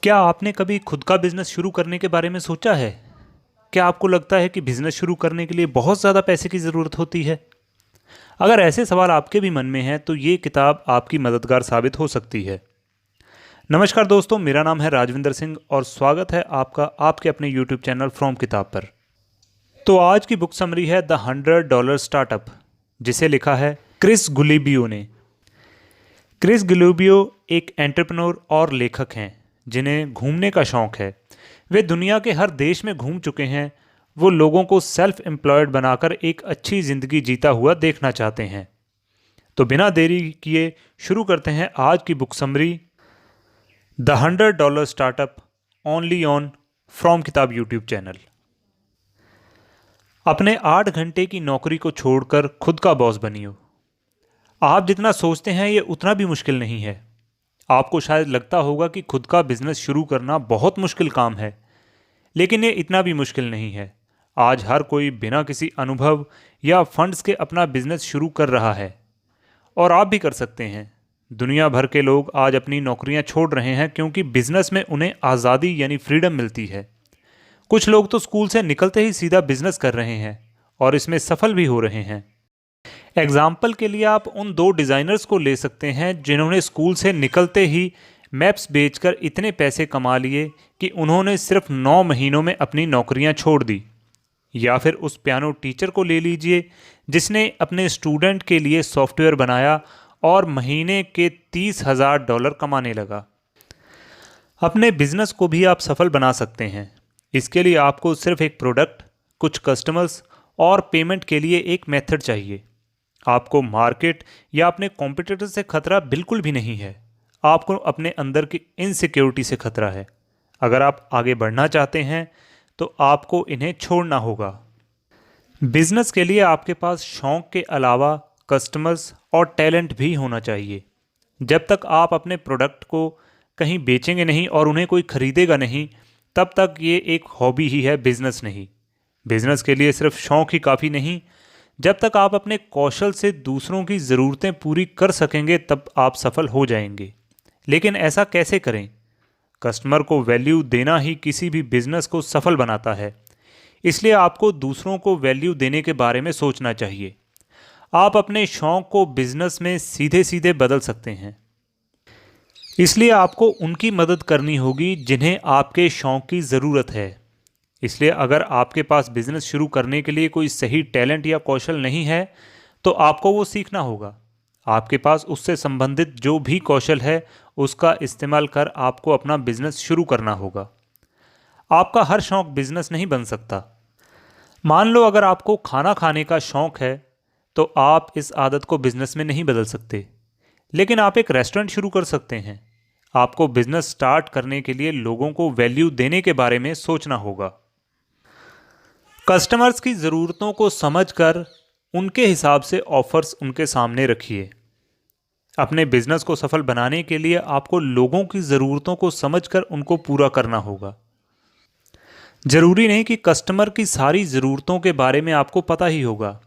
क्या आपने कभी खुद का बिजनेस शुरू करने के बारे में सोचा है? क्या आपको लगता है कि बिजनेस शुरू करने के लिए बहुत ज़्यादा पैसे की ज़रूरत होती है? अगर ऐसे सवाल आपके भी मन में हैं तो ये किताब आपकी मददगार साबित हो सकती है। नमस्कार दोस्तों, मेरा नाम है राजविंदर सिंह और स्वागत है आपका आपके अपने यूट्यूब चैनल फ्रॉम किताब पर। तो आज की बुक समरी है द $100 स्टार्टअप, जिसे लिखा है क्रिस गुलिबियो ने। क्रिस गुलिबियो एक एंटरप्रेन्योर और लेखक हैं जिन्हें घूमने का शौक है। वे दुनिया के हर देश में घूम चुके हैं। वो लोगों को सेल्फ एम्प्लॉयड बनाकर एक अच्छी ज़िंदगी जीता हुआ देखना चाहते हैं। तो बिना देरी किए शुरू करते हैं आज की book summary the $100 startup, only on from किताब यूट्यूब चैनल। अपने 8 घंटे की नौकरी को छोड़कर खुद का बॉस बनियो। आप जितना सोचते हैं ये उतना भी मुश्किल नहीं है। आपको शायद लगता होगा कि खुद का बिजनेस शुरू करना बहुत मुश्किल काम है, लेकिन ये इतना भी मुश्किल नहीं है। आज हर कोई बिना किसी अनुभव या फंड्स के अपना बिजनेस शुरू कर रहा है और आप भी कर सकते हैं। दुनिया भर के लोग आज अपनी नौकरियां छोड़ रहे हैं क्योंकि बिजनेस में उन्हें आज़ादी यानी फ्रीडम मिलती है। कुछ लोग तो स्कूल से निकलते ही सीधा बिजनेस कर रहे हैं और इसमें सफल भी हो रहे हैं। एग्जाम्पल के लिए आप उन 2 डिज़ाइनर्स को ले सकते हैं जिन्होंने स्कूल से निकलते ही मैप्स बेचकर इतने पैसे कमा लिए कि उन्होंने सिर्फ 9 महीनों में अपनी नौकरियां छोड़ दी। या फिर उस पियानो टीचर को ले लीजिए जिसने अपने स्टूडेंट के लिए सॉफ्टवेयर बनाया और महीने के $30,000 कमाने लगा। अपने बिजनेस को भी आप सफल बना सकते हैं। इसके लिए आपको सिर्फ एक प्रोडक्ट, कुछ कस्टमर्स और पेमेंट के लिए एक मेथड चाहिए। आपको मार्केट या अपने कॉम्पिटिटर से खतरा बिल्कुल भी नहीं है। आपको अपने अंदर की इनसिक्योरिटी से खतरा है। अगर आप आगे बढ़ना चाहते हैं तो आपको इन्हें छोड़ना होगा। बिजनेस के लिए आपके पास शौक के अलावा कस्टमर्स और टैलेंट भी होना चाहिए। जब तक आप अपने प्रोडक्ट को कहीं बेचेंगे नहीं और उन्हें कोई खरीदेगा नहीं, तब तक ये एक हॉबी ही है, बिजनेस नहीं। बिजनेस के लिए सिर्फ शौक ही काफ़ी नहीं। जब तक आप अपने कौशल से दूसरों की ज़रूरतें पूरी कर सकेंगे तब आप सफल हो जाएंगे। लेकिन ऐसा कैसे करें? कस्टमर को वैल्यू देना ही किसी भी बिजनेस को सफल बनाता है। इसलिए आपको दूसरों को वैल्यू देने के बारे में सोचना चाहिए। आप अपने शौक को बिजनेस में सीधे सीधे बदल सकते हैं। इसलिए आपको उनकी मदद करनी होगी जिन्हें आपके शौक की ज़रूरत है। इसलिए अगर आपके पास बिजनेस शुरू करने के लिए कोई सही टैलेंट या कौशल नहीं है तो आपको वो सीखना होगा। आपके पास उससे संबंधित जो भी कौशल है उसका इस्तेमाल कर आपको अपना बिजनेस शुरू करना होगा। आपका हर शौक बिजनेस नहीं बन सकता। मान लो अगर आपको खाना खाने का शौक है तो आप इस आदत को बिजनेस में नहीं बदल सकते, लेकिन आप एक रेस्टोरेंट शुरू कर सकते हैं। आपको बिजनेस स्टार्ट करने के लिए लोगों को वैल्यू देने के बारे में सोचना होगा। कस्टमर्स की ज़रूरतों को समझकर उनके हिसाब से ऑफर्स उनके सामने रखिए। अपने बिजनेस को सफल बनाने के लिए आपको लोगों की ज़रूरतों को समझकर उनको पूरा करना होगा। ज़रूरी नहीं कि कस्टमर की सारी ज़रूरतों के बारे में आपको पता ही होगा।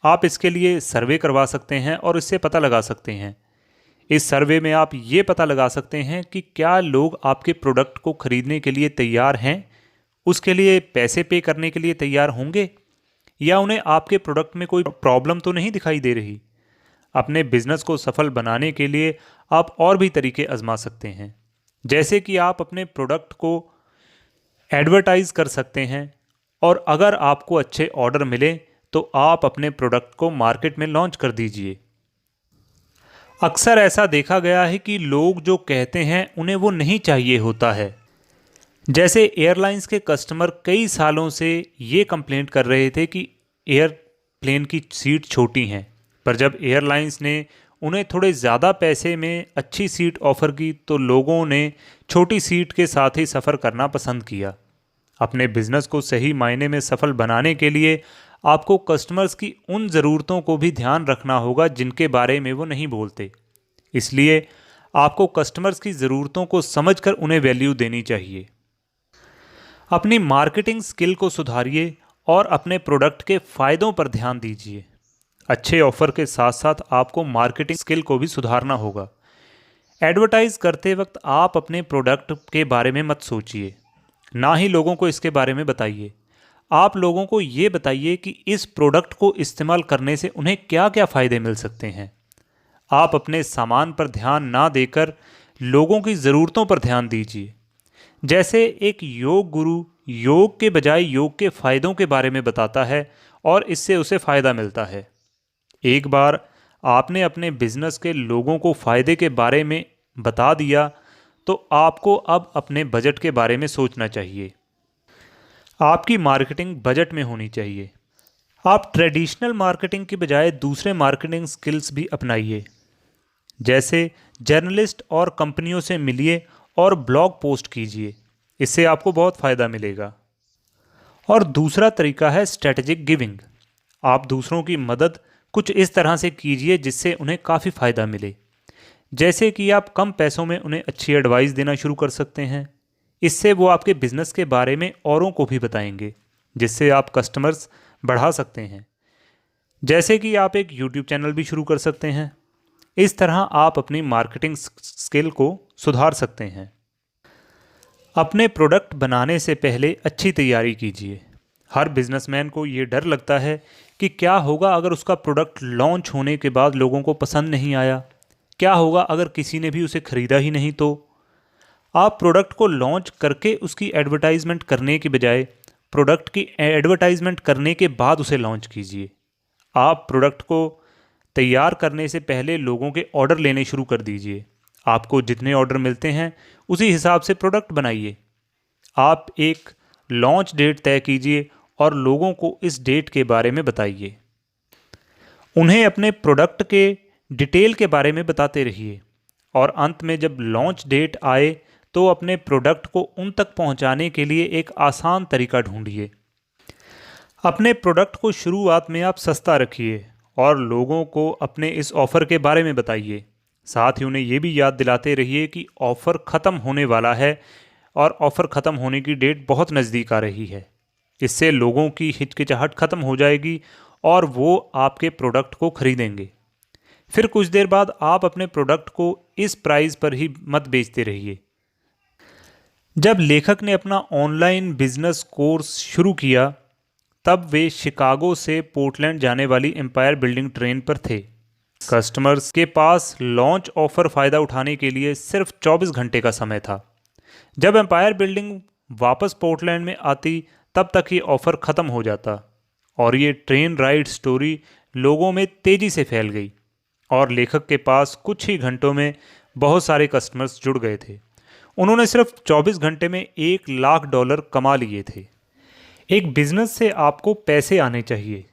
आप इसके लिए सर्वे करवा सकते हैं और इससे पता लगा सकते हैं। इस सर्वे में आप ये पता लगा सकते हैं कि क्या लोग आपके प्रोडक्ट को खरीदने के लिए तैयार हैं, उसके लिए पैसे पे करने के लिए तैयार होंगे, या उन्हें आपके प्रोडक्ट में कोई प्रॉब्लम तो नहीं दिखाई दे रही। अपने बिजनेस को सफल बनाने के लिए आप और भी तरीके आजमा सकते हैं, जैसे कि आप अपने प्रोडक्ट को एडवर्टाइज कर सकते हैं और अगर आपको अच्छे ऑर्डर मिले तो आप अपने प्रोडक्ट को मार्केट में लॉन्च कर दीजिए। अक्सर ऐसा देखा गया है कि लोग जो कहते हैं उन्हें वो नहीं चाहिए होता है। जैसे एयरलाइंस के कस्टमर कई सालों से ये कंप्लेंट कर रहे थे कि एयरप्लेन की सीट छोटी हैं, पर जब एयरलाइंस ने उन्हें थोड़े ज़्यादा पैसे में अच्छी सीट ऑफ़र की तो लोगों ने छोटी सीट के साथ ही सफ़र करना पसंद किया। अपने बिजनेस को सही मायने में सफल बनाने के लिए आपको कस्टमर्स की उन ज़रूरतों को भी ध्यान रखना होगा जिनके बारे में वो नहीं बोलते। इसलिए आपको कस्टमर्स की ज़रूरतों को समझकर उन्हें वैल्यू देनी चाहिए। अपनी मार्केटिंग स्किल को सुधारिए और अपने प्रोडक्ट के फ़ायदों पर ध्यान दीजिए। अच्छे ऑफ़र के साथ साथ आपको मार्केटिंग स्किल को भी सुधारना होगा। एडवर्टाइज करते वक्त आप अपने प्रोडक्ट के बारे में मत सोचिए, ना ही लोगों को इसके बारे में बताइए। आप लोगों को ये बताइए कि इस प्रोडक्ट को इस्तेमाल करने से उन्हें क्या क्या फ़ायदे मिल सकते हैं। आप अपने सामान पर ध्यान ना देकर लोगों की ज़रूरतों पर ध्यान दीजिए। जैसे एक योग गुरु योग के बजाय योग के फ़ायदों के बारे में बताता है और इससे उसे फ़ायदा मिलता है। एक बार आपने अपने बिजनेस के लोगों को फ़ायदे के बारे में बता दिया तो आपको अब अपने बजट के बारे में सोचना चाहिए। आपकी मार्केटिंग बजट में होनी चाहिए। आप ट्रेडिशनल मार्केटिंग के बजाय दूसरे मार्केटिंग स्किल्स भी अपनाइए, जैसे जर्नलिस्ट और कंपनियों से मिलिए और ब्लॉग पोस्ट कीजिए। इससे आपको बहुत फ़ायदा मिलेगा। और दूसरा तरीका है स्ट्रेटजिक गिविंग। आप दूसरों की मदद कुछ इस तरह से कीजिए जिससे उन्हें काफ़ी फ़ायदा मिले। जैसे कि आप कम पैसों में उन्हें अच्छी एडवाइस देना शुरू कर सकते हैं। इससे वो आपके बिजनेस के बारे में औरों को भी बताएंगे, जिससे आप कस्टमर्स बढ़ा सकते हैं। जैसे कि आप एक यूट्यूब चैनल भी शुरू कर सकते हैं। इस तरह आप अपनी मार्केटिंग स्किल को सुधार सकते हैं। अपने प्रोडक्ट बनाने से पहले अच्छी तैयारी कीजिए। हर बिजनेसमैन को ये डर लगता है कि क्या होगा अगर उसका प्रोडक्ट लॉन्च होने के बाद लोगों को पसंद नहीं आया, क्या होगा अगर किसी ने भी उसे खरीदा ही नहीं। तो आप प्रोडक्ट को लॉन्च करके उसकी एडवर्टाइजमेंट करने के बजाय प्रोडक्ट की एडवर्टाइजमेंट करने के बाद उसे लॉन्च कीजिए। आप प्रोडक्ट को तैयार करने से पहले लोगों के ऑर्डर लेने शुरू कर दीजिए। आपको जितने ऑर्डर मिलते हैं उसी हिसाब से प्रोडक्ट बनाइए। आप एक लॉन्च डेट तय कीजिए और लोगों को इस डेट के बारे में बताइए। उन्हें अपने प्रोडक्ट के डिटेल के बारे में बताते रहिए और अंत में जब लॉन्च डेट आए तो अपने प्रोडक्ट को उन तक पहुंचाने के लिए एक आसान तरीका ढूंढिए। अपने प्रोडक्ट को शुरुआत में आप सस्ता रखिए और लोगों को अपने इस ऑफ़र के बारे में बताइए। साथ ही उन्हें ये भी याद दिलाते रहिए कि ऑफ़र ख़त्म होने वाला है और ऑफ़र ख़त्म होने की डेट बहुत नज़दीक आ रही है। इससे लोगों की हिचकिचाहट ख़त्म हो जाएगी और वो आपके प्रोडक्ट को खरीदेंगे। फिर कुछ देर बाद आप अपने प्रोडक्ट को इस प्राइस पर ही मत बेचते रहिए। जब लेखक ने अपना ऑनलाइन बिजनेस कोर्स शुरू किया तब वे शिकागो से पोर्टलैंड जाने वाली एम्पायर बिल्डिंग ट्रेन पर थे। कस्टमर्स के पास लॉन्च ऑफर फ़ायदा उठाने के लिए सिर्फ 24 घंटे का समय था। जब एम्पायर बिल्डिंग वापस पोर्टलैंड में आती तब तक ये ऑफ़र ख़त्म हो जाता और ये ट्रेन राइड स्टोरी लोगों में तेज़ी से फैल गई और लेखक के पास कुछ ही घंटों में बहुत सारे कस्टमर्स जुड़ गए थे। उन्होंने सिर्फ 24 घंटे में $1,00,000 कमा लिए थे। एक बिज़नेस से आपको पैसे आने चाहिए।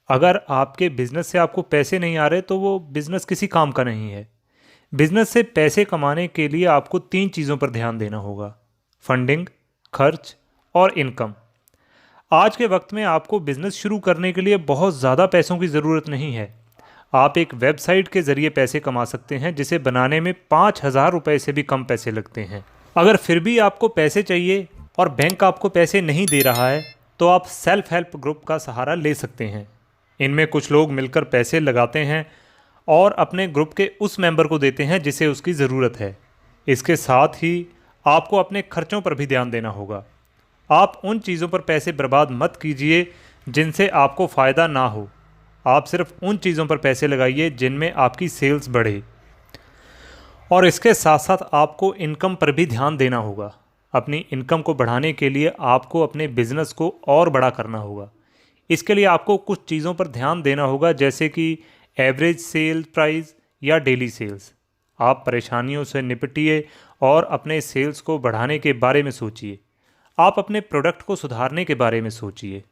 अगर आपके बिज़नेस से आपको पैसे नहीं आ रहे तो वो बिज़नेस किसी काम का नहीं है। बिज़नेस से पैसे कमाने के लिए आपको 3 चीज़ों पर ध्यान देना होगा: फंडिंग, खर्च और इनकम। आज के वक्त में आपको बिज़नेस शुरू करने के लिए बहुत ज़्यादा पैसों की ज़रूरत नहीं है। आप एक वेबसाइट के ज़रिए पैसे कमा सकते हैं जिसे बनाने में 5,000 रुपये से भी कम पैसे लगते हैं। अगर फिर भी आपको पैसे चाहिए और बैंक आपको पैसे नहीं दे रहा है तो आप सेल्फ हेल्प ग्रुप का सहारा ले सकते हैं। इनमें कुछ लोग मिलकर पैसे लगाते हैं और अपने ग्रुप के उस मेंबर को देते हैं जिसे उसकी ज़रूरत है। इसके साथ ही आपको अपने खर्चों पर भी ध्यान देना होगा। आप उन चीज़ों पर पैसे बर्बाद मत कीजिए जिनसे आपको फ़ायदा ना हो। आप सिर्फ उन चीज़ों पर पैसे लगाइए जिनमें आपकी सेल्स बढ़े। और इसके साथ साथ आपको इनकम पर भी ध्यान देना होगा। अपनी इनकम को बढ़ाने के लिए आपको अपने बिजनेस को और बड़ा करना होगा। इसके लिए आपको कुछ चीज़ों पर ध्यान देना होगा, जैसे कि एवरेज सेल प्राइस या डेली सेल्स। आप परेशानियों से निपटिए और अपने सेल्स को बढ़ाने के बारे में सोचिए। आप अपने प्रोडक्ट को सुधारने के बारे में सोचिए।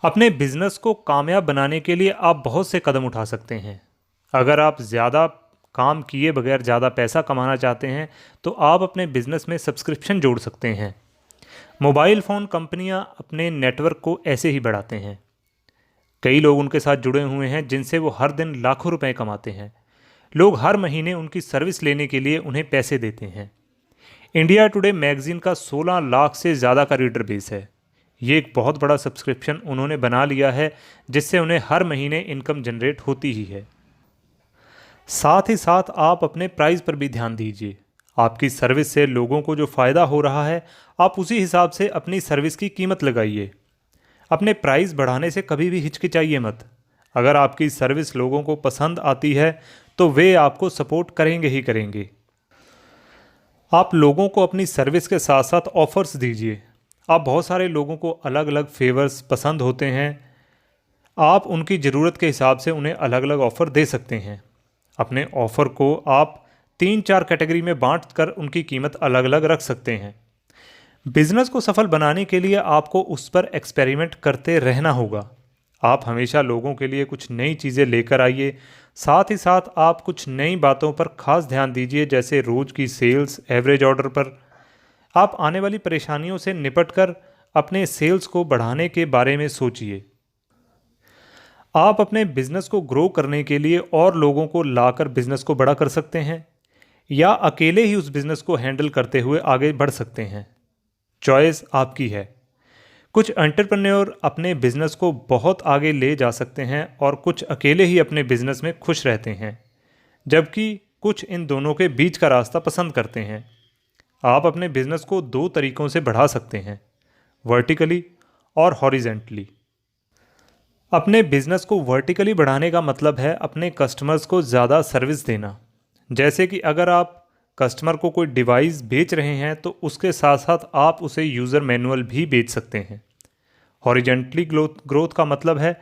अपने बिजनेस को कामयाब बनाने के लिए आप बहुत से कदम उठा सकते हैं। अगर आप ज़्यादा काम किए बगैर ज़्यादा पैसा कमाना चाहते हैं तो आप अपने बिजनेस में सब्सक्रिप्शन जोड़ सकते हैं। मोबाइल फ़ोन कंपनियां अपने नेटवर्क को ऐसे ही बढ़ाते हैं। कई लोग उनके साथ जुड़े हुए हैं जिनसे वो हर दिन लाखों रुपए कमाते हैं। लोग हर महीने उनकी सर्विस लेने के लिए उन्हें पैसे देते हैं। इंडिया टुडे मैगज़ीन का 16 लाख से ज़्यादा का रीडर बेस है। ये एक बहुत बड़ा सब्सक्रिप्शन उन्होंने बना लिया है जिससे उन्हें हर महीने इनकम जनरेट होती ही है। साथ ही साथ आप अपने प्राइस पर भी ध्यान दीजिए। आपकी सर्विस से लोगों को जो फ़ायदा हो रहा है, आप उसी हिसाब से अपनी सर्विस की कीमत लगाइए। अपने प्राइस बढ़ाने से कभी भी हिचकिचाइए मत। अगर आपकी सर्विस लोगों को पसंद आती है तो वे आपको सपोर्ट करेंगे ही करेंगे। आप लोगों को अपनी सर्विस के साथ साथ ऑफ़र्स दीजिए। आप बहुत सारे लोगों को अलग अलग फेवर्स पसंद होते हैं। आप उनकी ज़रूरत के हिसाब से उन्हें अलग अलग ऑफ़र दे सकते हैं। अपने ऑफ़र को आप 3-4 कैटेगरी में बांट कर उनकी कीमत अलग अलग रख सकते हैं। बिजनेस को सफल बनाने के लिए आपको उस पर एक्सपेरिमेंट करते रहना होगा। आप हमेशा लोगों के लिए कुछ नई चीज़ें लेकर आइए। साथ ही साथ आप कुछ नई बातों पर खास ध्यान दीजिए, जैसे रोज़ की सेल्स, एवरेज ऑर्डर पर। आप आने वाली परेशानियों से निपटकर अपने सेल्स को बढ़ाने के बारे में सोचिए। आप अपने बिजनेस को ग्रो करने के लिए और लोगों को लाकर बिजनेस को बड़ा कर सकते हैं, या अकेले ही उस बिजनेस को हैंडल करते हुए आगे बढ़ सकते हैं। चॉइस आपकी है। कुछ एंटरप्रेन्योर अपने बिजनेस को बहुत आगे ले जा सकते हैं और कुछ अकेले ही अपने बिजनेस में खुश रहते हैं, जबकि कुछ इन दोनों के बीच का रास्ता पसंद करते हैं। आप अपने बिजनेस को 2 तरीकों से बढ़ा सकते हैं, वर्टिकली और हॉरिजेंटली। अपने बिजनेस को वर्टिकली बढ़ाने का मतलब है अपने कस्टमर्स को ज़्यादा सर्विस देना। जैसे कि अगर आप कस्टमर को कोई डिवाइस बेच रहे हैं तो उसके साथ साथ आप उसे यूज़र मैनुअल भी बेच सकते हैं। हॉरिजेंटली ग्रोथ का मतलब है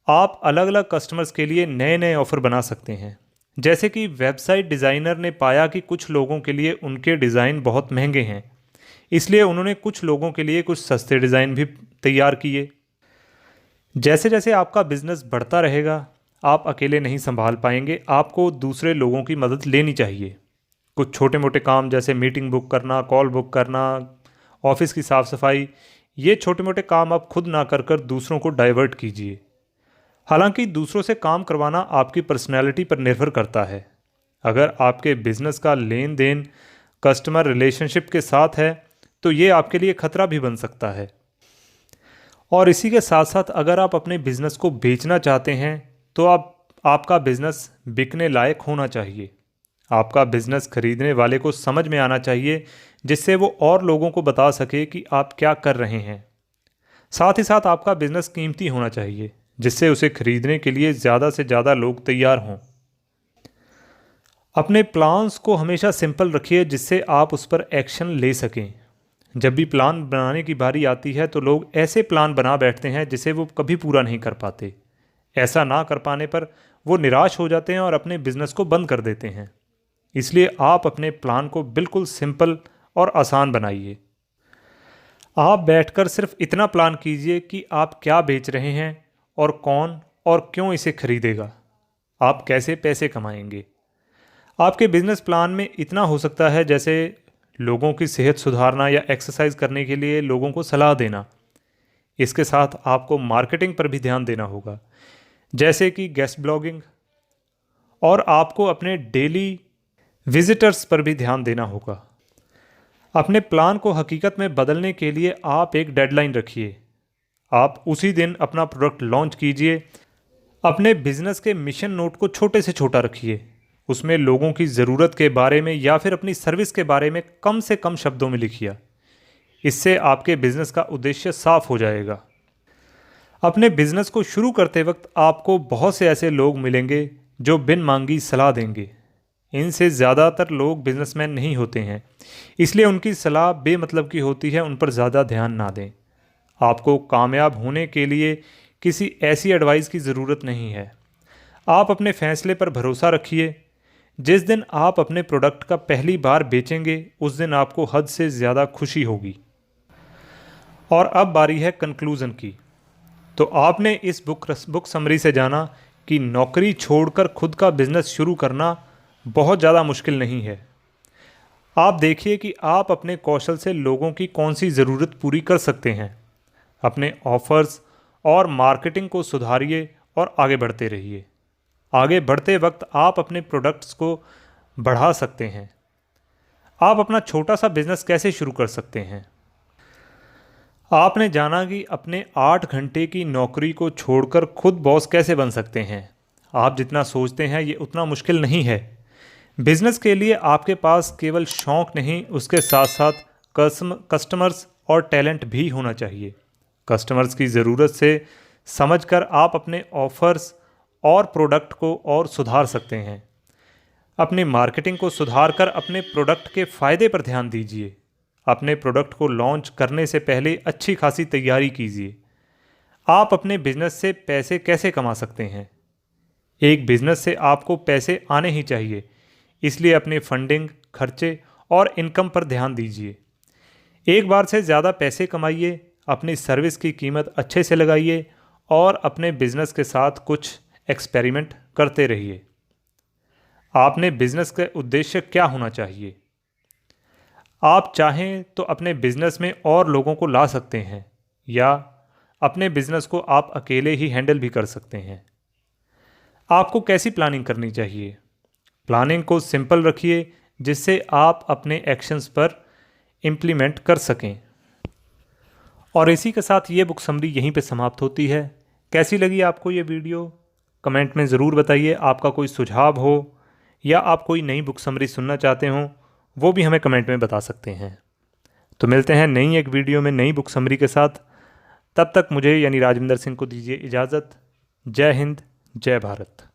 आप अलग अलग कस्टमर्स के लिए नए नए ऑफ़र बना सकते हैं। जैसे कि वेबसाइट डिज़ाइनर ने पाया कि कुछ लोगों के लिए उनके डिज़ाइन बहुत महंगे हैं, इसलिए उन्होंने कुछ लोगों के लिए कुछ सस्ते डिज़ाइन भी तैयार किए। जैसे जैसे आपका बिजनेस बढ़ता रहेगा, आप अकेले नहीं संभाल पाएंगे, आपको दूसरे लोगों की मदद लेनी चाहिए। कुछ छोटे मोटे काम जैसे मीटिंग बुक करना, कॉल बुक करना, ऑफिस की साफ़ सफाई, ये छोटे मोटे काम आप खुद ना कर कर दूसरों को डाइवर्ट कीजिए। हालांकि दूसरों से काम करवाना आपकी पर्सनैलिटी पर निर्भर करता है। अगर आपके बिजनेस का लेन देन कस्टमर रिलेशनशिप के साथ है तो ये आपके लिए खतरा भी बन सकता है। और इसी के साथ साथ अगर आप अपने बिजनेस को बेचना चाहते हैं तो आपका बिजनेस बिकने लायक होना चाहिए। आपका बिजनेस खरीदने वाले को समझ में आना चाहिए, जिससे वो और लोगों को बता सके कि आप क्या कर रहे हैं। साथ ही साथ आपका बिजनेस कीमती होना चाहिए, जिससे उसे खरीदने के लिए ज़्यादा से ज़्यादा लोग तैयार हों। अपने प्लान्स को हमेशा सिंपल रखिए, जिससे आप उस पर एक्शन ले सकें। जब भी प्लान बनाने की बारी आती है तो लोग ऐसे प्लान बना बैठते हैं जिसे वो कभी पूरा नहीं कर पाते। ऐसा ना कर पाने पर वो निराश हो जाते हैं और अपने बिजनेस को बंद कर देते हैं। इसलिए आप अपने प्लान को बिल्कुल सिंपल और आसान बनाइए। आप बैठकर सिर्फ इतना प्लान कीजिए कि आप क्या बेच रहे हैं और कौन और क्यों इसे खरीदेगा। आप कैसे पैसे कमाएंगे। आपके बिजनेस प्लान में इतना हो सकता है, जैसे लोगों की सेहत सुधारना या एक्सरसाइज करने के लिए लोगों को सलाह देना। इसके साथ आपको मार्केटिंग पर भी ध्यान देना होगा, जैसे कि गेस्ट ब्लॉगिंग, और आपको अपने डेली विजिटर्स पर भी ध्यान देना होगा। अपने प्लान को हकीकत में बदलने के लिए आप एक डेडलाइन रखिए। आप उसी दिन अपना प्रोडक्ट लॉन्च कीजिए। अपने बिजनेस के मिशन नोट को छोटे से छोटा रखिए। उसमें लोगों की ज़रूरत के बारे में या फिर अपनी सर्विस के बारे में कम से कम शब्दों में लिखिए। इससे आपके बिजनेस का उद्देश्य साफ हो जाएगा। अपने बिजनेस को शुरू करते वक्त आपको बहुत से ऐसे लोग मिलेंगे जो बिन मांगी सलाह देंगे। इनसे ज़्यादातर लोग बिजनेसमैन नहीं होते हैं, इसलिए उनकी सलाह बेमतलब की होती है। उन पर ज़्यादा ध्यान ना दें। आपको कामयाब होने के लिए किसी ऐसी एडवाइस की ज़रूरत नहीं है। आप अपने फैसले पर भरोसा रखिए। जिस दिन आप अपने प्रोडक्ट का पहली बार बेचेंगे, उस दिन आपको हद से ज़्यादा खुशी होगी। और अब बारी है कंक्लूज़न की। तो आपने इस बुक समरी से जाना कि नौकरी छोड़कर खुद का बिजनेस शुरू करना बहुत ज़्यादा मुश्किल नहीं है। आप देखिए कि आप अपने कौशल से लोगों की कौन सी ज़रूरत पूरी कर सकते हैं। अपने ऑफ़र्स और मार्केटिंग को सुधारिए और आगे बढ़ते रहिए। आगे बढ़ते वक्त आप अपने प्रोडक्ट्स को बढ़ा सकते हैं। आप अपना छोटा सा बिजनेस कैसे शुरू कर सकते हैं। आपने जाना कि अपने 8 घंटे की नौकरी को छोड़कर खुद बॉस कैसे बन सकते हैं। आप जितना सोचते हैं ये उतना मुश्किल नहीं है। बिजनेस के लिए आपके पास केवल शौक नहीं, उसके साथ साथ कस्टमर्स और टैलेंट भी होना चाहिए। कस्टमर्स की ज़रूरत से समझकर आप अपने ऑफर्स और प्रोडक्ट को और सुधार सकते हैं। अपनी मार्केटिंग को सुधार कर अपने प्रोडक्ट के फ़ायदे पर ध्यान दीजिए। अपने प्रोडक्ट को लॉन्च करने से पहले अच्छी खासी तैयारी कीजिए। आप अपने बिजनेस से पैसे कैसे कमा सकते हैं? एक बिजनेस से आपको पैसे आने ही चाहिए, इसलिए अपनी फंडिंग, खर्चे और इनकम पर ध्यान दीजिए। एक बार से ज़्यादा पैसे कमाइए, अपनी सर्विस की कीमत अच्छे से लगाइए और अपने बिजनेस के साथ कुछ एक्सपेरिमेंट करते रहिए। आपने बिजनेस का उद्देश्य क्या होना चाहिए? आप चाहें तो अपने बिजनेस में और लोगों को ला सकते हैं या अपने बिजनेस को आप अकेले ही हैंडल भी कर सकते हैं। आपको कैसी प्लानिंग करनी चाहिए? प्लानिंग को सिंपल रखिए जिससे आप अपने एक्शंस पर इम्प्लीमेंट कर सकें। और इसी के साथ ये बुक समरी यहीं पे समाप्त होती है। कैसी लगी आपको ये वीडियो? कमेंट में ज़रूर बताइए। आपका कोई सुझाव हो या आप कोई नई बुक समरी सुनना चाहते हो, वो भी हमें कमेंट में बता सकते हैं। तो मिलते हैं नई एक वीडियो में नई बुक समरी के साथ। तब तक मुझे यानी राजविंदर सिंह को दीजिए इजाज़त। जय हिंद, जय भारत।